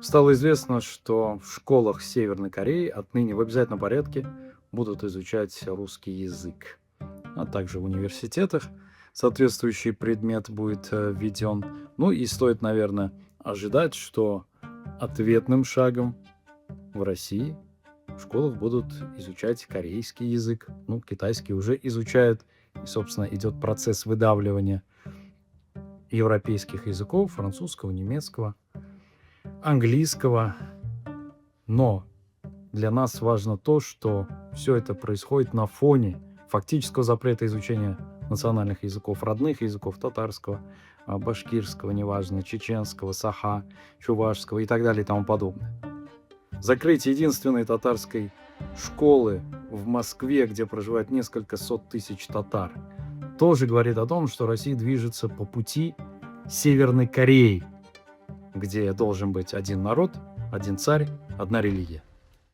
Стало известно, что в школах Северной Кореи отныне в обязательном порядке будут изучать русский язык, а также в университетах соответствующий предмет будет введен. Ну и стоит, наверное, ожидать, что ответным шагом в России в школах будут изучать корейский язык. Ну, китайский уже изучают. И, собственно, идет процесс выдавливания европейских языков, французского, немецкого, английского. Но для нас важно то, что все это происходит на фоне фактического запрета изучения национальных языков, родных языков татарского, башкирского, неважно, чеченского, саха, чувашского и так далее и тому подобное. Закрытие единственной татарской школы в Москве, где проживает несколько сот тысяч татар, тоже говорит о том, что Россия движется по пути Северной Кореи, где должен быть один народ, один царь, одна религия.